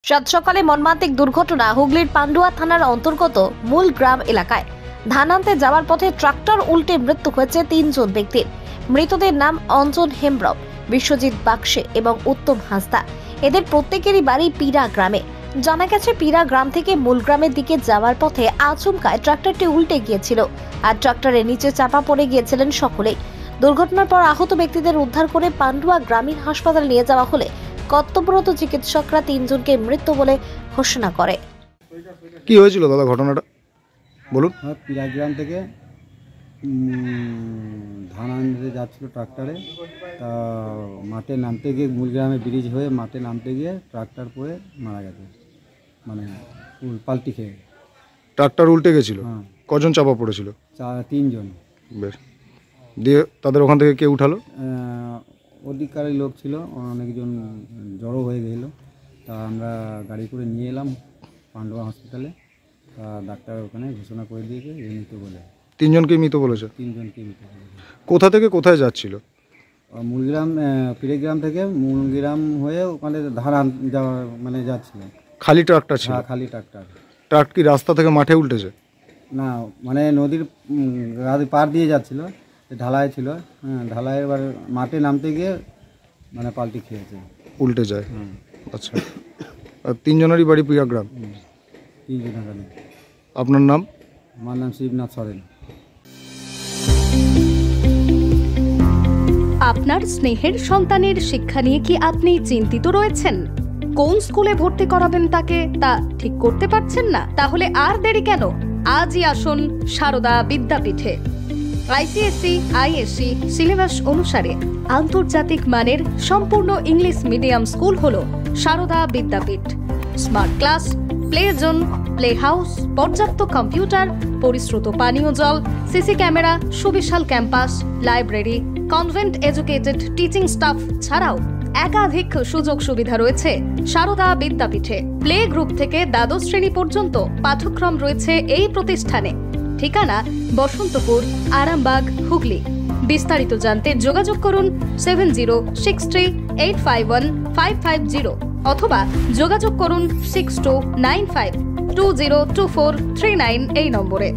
সাত সকালে মর্মান্তিক দুর্ঘটনা হুগলির পান্ডুয়া থানার অন্তর্গত মূল গ্রাম এলাকায়। ধান আনতে যাওয়ার পথে ট্রাক্টর উল্টে মৃত্যু হয়েছে 3 জন ব্যক্তির। মৃতদের নাম অঞ্জন হেমব্রম, বিশ্বজিৎ বাক্সে এবং উত্তম হাঁসদা। এদের প্রত্যেকেরই বাড়ি পিরা গ্রামে। জানা গেছে পিরা গ্রাম থেকে মূল গ্রামের দিকে যাওয়ার পথে আচমকায় ট্রাক্টরটি উল্টে গিয়েছিল আর ট্রাক্টরের নিচে চাপা পড়ে গিয়েছিলেন সকলেই। দুর্ঘটনার পর আহত ব্যক্তিদের উদ্ধার করে পান্ডুয়া গ্রামীণ হাসপাতালে নিয়ে যাওয়া হলে কর্তব্যরত চিকিৎসকরা 3 জনকে মৃত বলে ঘোষণা করে। কি হয়েছিল দাদা ঘটনাটা বলুন? পিরা গ্রাম থেকে ধান আনতে যাচ্ছিল ট্রাক্টরে, তা মাঠে নামতে গিয়ে মূল গ্রামে ব্রিজ হয়ে মাঠে নামতে গিয়ে ট্রাক্টর পড়ে মারা গেছে, মানে পাল্টি খেয়ে। ট্রাক্টর উল্টে গেছিল? হ্যাঁ। কজন চাপা পড়েছিল? 3 জন। বেশ, দিয়ে তাদের ওখান থেকে কে উঠালো? অধিকারী লোক ছিল, অনেকজন জড়ো হয়ে গেল, তা আমরা গাড়ি করে নিয়ে এলাম পান্ডুয়া হসপিটালে। তা ডাক্তার ওখানে ঘোষণা করে দিয়েছে মৃত বলে। 3 জনকে মৃত বলেছে? 3 জনকে মৃত বলেছে। কোথা থেকে কোথায় যাচ্ছিল? মূলগ্রাম, পিরেগ্রাম থেকে মূলগ্রাম হয়ে ওখানে ধান যাওয়া মানে যাচ্ছিল। খালি ট্রাক্টর ছিল? হ্যাঁ, খালি ট্রাক্টর। ট্রাক্টর কি রাস্তা থেকে মাঠে উল্টেছে? না, মানে নদীর পার দিয়ে যাচ্ছিল, ঢালাই ছিল। হ্যাঁ, ঢালাই এবার মাঠে নামতে গিয়ে মানে পাল্টি খেয়েছে, উল্টে যায়। আচ্ছা, আর 3 জনেরই বাড়ি পিরা গ্রাম? 3 জনের গাড়ি। আপনার নাম? আমার নাম শিবনাথ সরেন। আপনার স্নেহের সন্তানের শিক্ষা নিয়ে কি আপনি চিন্তিত রয়েছেন? কোন স্কুলে ভর্তি করাবেন তাকে তা ঠিক করতে পারছেন না? তাহলে আর দেরি কেন? আজই আসুন সারদা বিদ্যাপীঠে। আইসিএসসি, আইএসসি সিলেবাস অনুসারে আন্তর্জাতিক মানের সম্পূর্ণ ইংলিশ মিডিয়াম স্কুল হলো Sarada Vidyapith. Smart class, play zone, play house, পর্যাপ্ত কম্পিউটার, পরিশ্রুত পানীয় জল, সিসি ক্যামেরা, সুবিশাল campus, library, convent educated teaching staff ছাড়াও একাধিক সুযোগ সুবিধা রয়েছে সারদা বিদ্যাপীঠে। প্লে গ্রুপ থেকে দ্বাদশ শ্রেণী পর্যন্ত পাঠ্যক্রম রয়েছে এই প্রতিষ্ঠানে। ঠিকানা বসন্তপুর, আরামবাগ, হুগলি। বিস্তারিত জানতে যোগাযোগ করুন 7063851550 অথবা যোগাযোগ করুন 6295202439 এই নম্বরে।